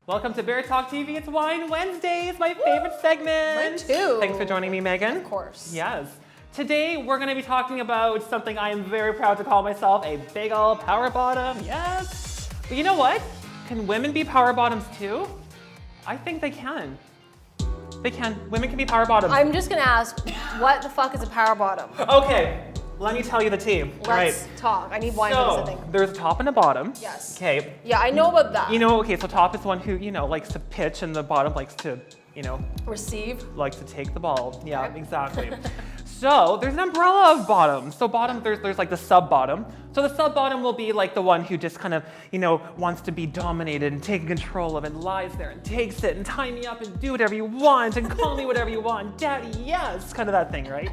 Welcome to Bear Talk TV. It's Wine Wednesdays, my favorite segment. Mine too. Thanks for joining me, Megan. Of course. Yes. Today, we're going to be talking about something I am very proud to call myself a big ol' power bottom. Yes. But you know what? Can women be power bottoms too? I think they can. They can. Women can be power bottoms. I'm just gonna ask, what the fuck is a power bottom? Okay. Let me tell you the tea. Let's talk. I need wine for this, I think. There's a top and a bottom. Yes. Okay. Yeah, I know about that. You know, okay, so top is the one who, likes to pitch and the bottom likes to, Receive. likes to take the ball. Yeah, Okay. exactly. So there's an umbrella of bottoms. So bottom, there's like the sub bottom. So the sub bottom will be like the one who just kind of, wants to be dominated and taken control of and lies there and takes it and tie me up and do whatever you want and call me whatever you want. Daddy, yes, kind of that thing, right?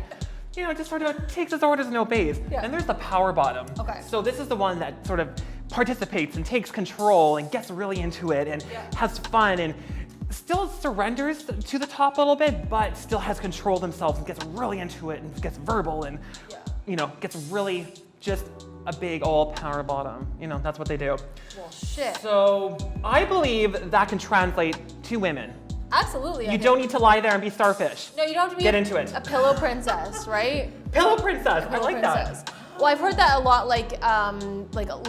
Just sort of takes his orders and obeys. Yeah. And there's the power bottom. Okay. So this is the one that sort of participates and takes control and gets really into it and has fun and still surrenders to the top a little bit, but still has control themselves and gets really into it and gets verbal and, gets really just a big old power bottom. That's what they do. Well, shit. So I believe that can translate to women. Absolutely. You don't need to lie there and be starfish. No, you don't have to be Get into it. a pillow princess, right? Pillow princess, I Pillow like princess. that. Well, I've heard that a lot, like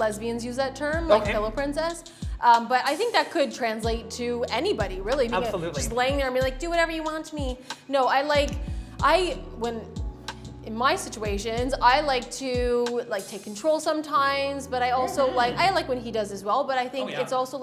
lesbians use that term, like Okay. pillow princess. But I think that could translate to anybody, really. Being Absolutely. Just laying there and being like, do whatever you want to me. No, in my situations, I like to take control sometimes, but I also I like when he does as well. But I think it's also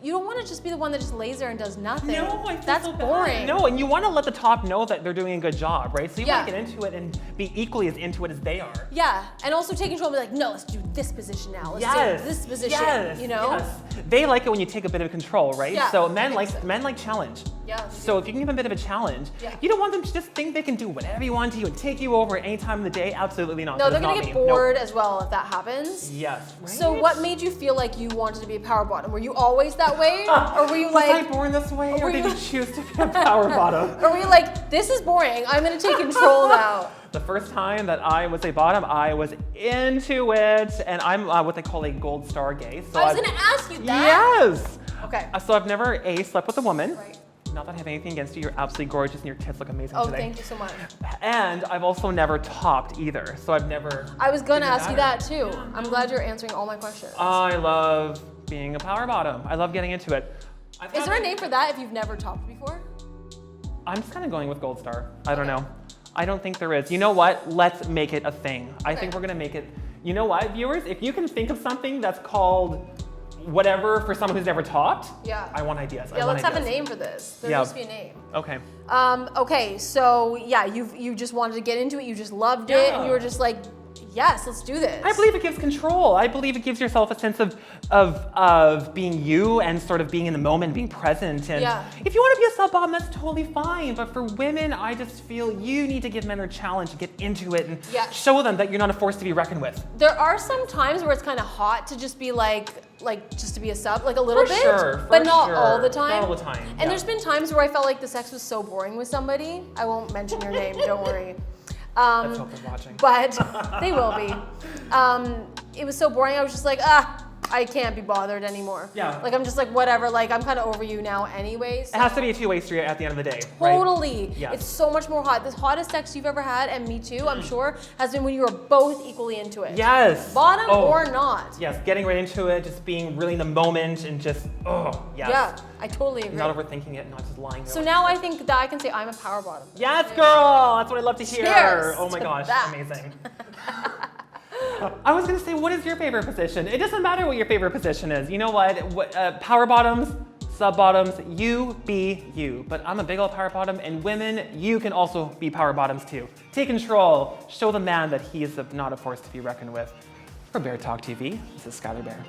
you don't want to just be the one that just lays there and does nothing. No, I feel that's so bad. boring. No, and you want to let the top know that they're doing a good job, right? So you want Yeah. to get into it and be equally as into it as they are. Yeah, and also take control and be like, no, let's do this position now. Let's Yes. do this position. Yes. Yes. They like it when you take a bit of control, right? Yeah, So I men think so. like challenge. Yeah. So if you can give them a bit of a challenge, you don't want them to just think they can do whatever you want to you and take you over at any time of the day. Absolutely not. No, That they're is gonna not get me. bored as well if that happens. Yes. Right? So what made you feel like you wanted to be a power bottom? Were you always that way? Or were you Was I like, born this way, or were did you- you choose to be a power bottom? or were you like, this is boring, I'm gonna take control now? The first time that I was a bottom, I was into it, and I'm what they call a gold star gay. So I was I've- gonna ask you that. Yes. Okay. So I've never slept with a woman. Right. Not that I have anything against you. You're absolutely gorgeous, and your tits look amazing Oh, today. thank you so much. And I've also never topped either. So I've never. I was gonna didn't ask you matter. that too. I'm glad you're answering all my questions. I love being a power bottom. I love getting into it. Is there a name for that if you've never topped before? I'm just kind of going with gold star. I don't know. I don't think there is. You know what? Let's make it a thing. I think we're gonna make it. You know what, viewers? If you can think of something that's called whatever for someone who's never topped, Yeah. I want ideas. Yeah, I want let's have a ideas. name for this. There Yeah. must be a name. Okay. Okay, so yeah, you just wanted to get into it, you just loved it, and you were just like, yes, let's do this. I believe it gives control. I believe it gives yourself a sense of being you and sort of being in the moment, being present. And if you want to be a sub bottom, that's totally fine. But for women, I just feel you need to give men a challenge to get into it and show them that you're not a force to be reckoned with. There are some times where it's kind of hot to just be like just to be a sub, like a little bit, Sure, but for not sure. all the time. Not all the time, And yeah. there's been times where I felt like the sex was so boring with somebody. I won't mention your name, don't worry. Let's hope they're watching. But they will be. It was so boring. I was just like, I can't be bothered anymore. Yeah. Like I'm just like whatever. Like I'm kind of over you now, anyways. It has to be a two-way street at the end of the day. Right? Totally. Yes. It's so much more hot. The hottest sex you've ever had, and me too, I'm sure, has been when you were both equally into it. Yes. Bottom Oh. or not. Yes, getting right into it, just being really in the moment and just, yes. Yeah, I totally agree. Not overthinking it, not just lying there. So like- now I think that I can say I'm a power bottom. Yes, girl! That's what I love to hear. Cheers Oh my to gosh, that. amazing. I was gonna say, what is your favorite position? It doesn't matter what your favorite position is. You know what? Power bottoms, sub bottoms, you be you. But I'm a big old power bottom, and women, you can also be power bottoms too. Take control. Show the man that he is not a force to be reckoned with. For Bear Talk TV, this is Skylar Bear.